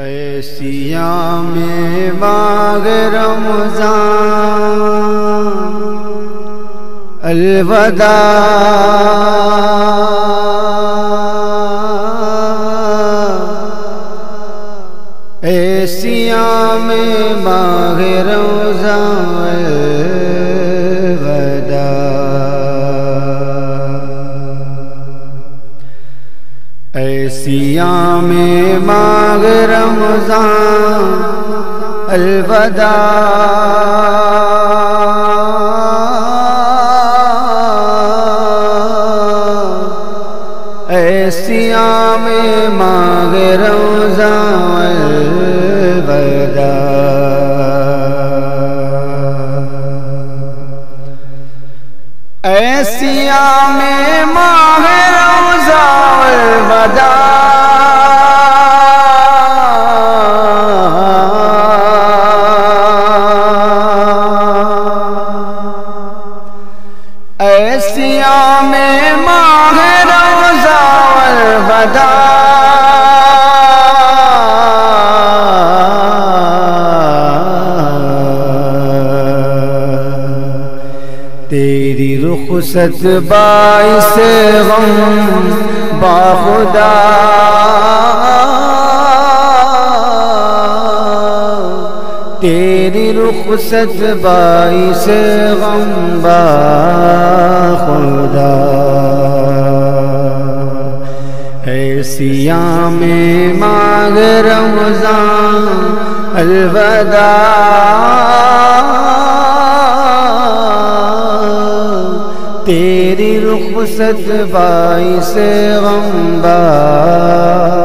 اے سیام ماہ رمضان الوداع، اے سیام ماہ رمضان الوداع، اے سیام ماہ رمضان الوداع، اے سیام ماہ رمضان الوداع، اے سیام ماہ رمضان الوداع، اے سیام ماہ رمضان الوداع، تیری رخصت باعث غم باخدا، تیری رخصت باعث غم باخدا، اے سیام ماہ رمضان الوداع، تیری رخصت باعث غم باخدا،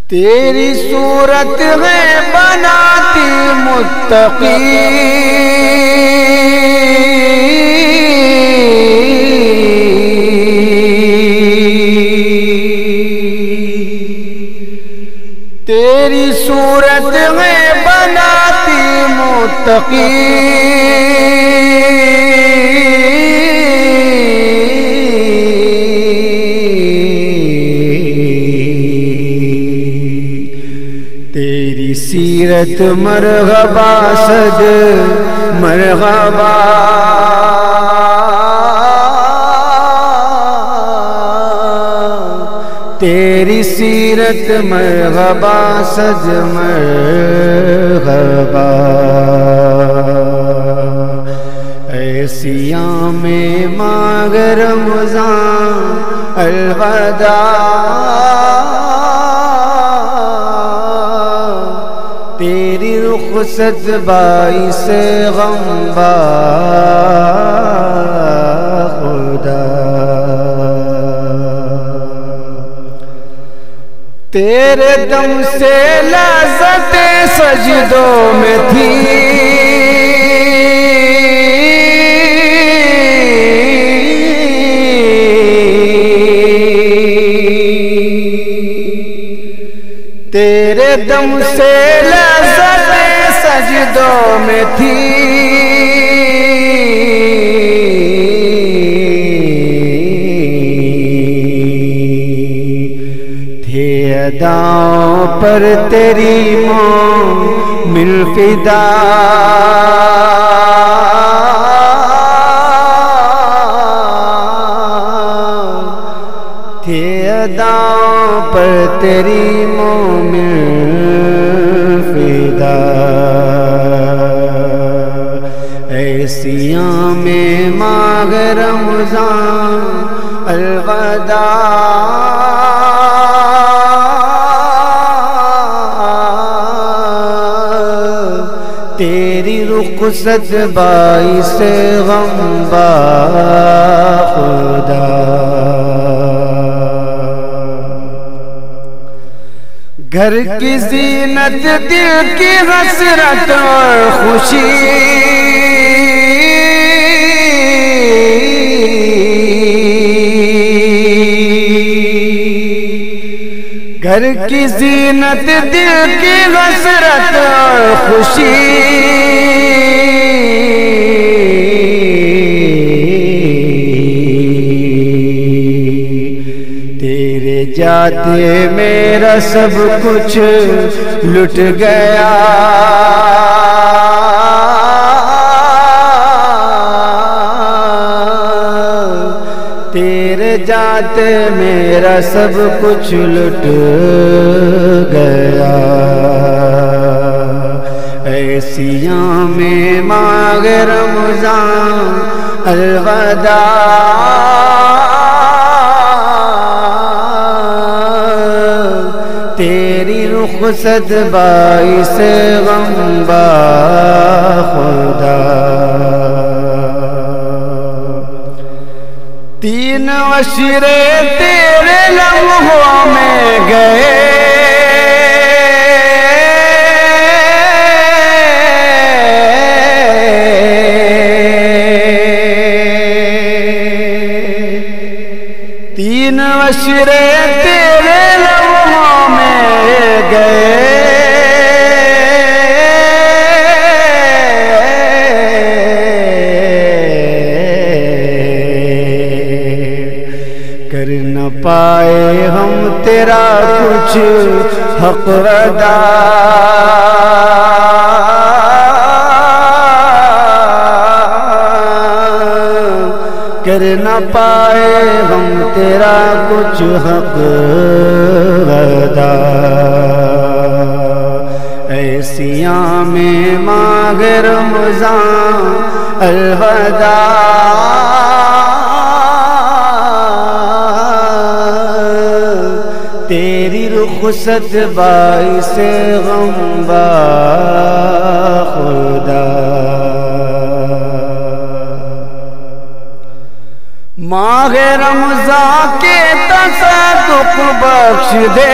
تیری صورت ہے بناتی متقی، تیری صورت ہے بناتی متقی، تیری سیرت مرغبا صد مرغبا، تیری سیرت مرغبا صد مرغبا، اے سیام ماہ رمضان الوداع، تیری رخصت باعث غم باخدا، تیرے دم سے لذت سجدوں میں تھی، تیرے دم سے لذت سجدوں میں تھی، تھے اداؤں پر تیری مومن فدا، تھے اداؤں پر تیری مومن فدا، اے سیام ماہ رمضان الوداع، تیری رخصت باعث غم باخدا، گھر کی زینت دل کی حسرت اور خوشی، گھر کی زینت دل کی حسرت اور خوشی، جاتے میرا سب کچھ لٹ گیا، تیرے جاتے میرا سب کچھ لٹ گیا۔ ایسیاں میں ماہ رمضان الوداع، تیری رخصت باعث غم با خدا۔ تین عشرے تیرے لمحوں میں گئے، تین عشرے تیرے لمحوں میں گئے، کر نہ پائے ہم تیرا کچھ حق ادا، کر نہ پائے ہم تیرا کچھ حق ادا۔ ایسیاں میں ماہ رمضان الوداع، تیری رخصت باعث غم با خدا۔ ماہ رمضان کے تصدق بخش دے،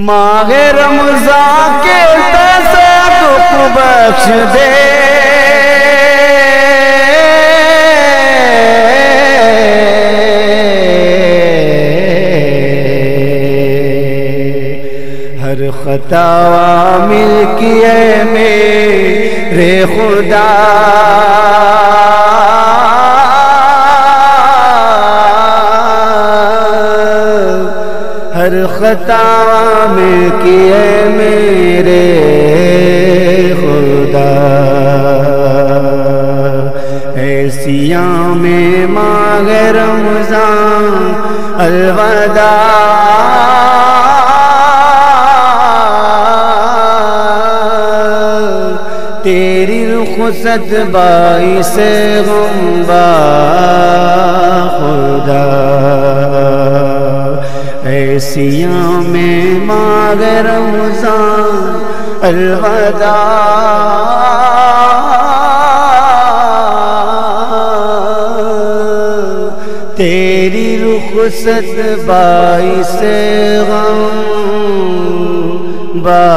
ماہ رمضان کے تصدق بخش دے، ہر خطا مل کیے میرے خدا، ہر خطا مل کیے میرے خدا۔ ایسیاں میں ماہ رمضان الوداع، تیری رخصت باعث غم با خدا۔ ایسیاں میں ماہ رمضان الوداع، تیری رخصت باعث غم با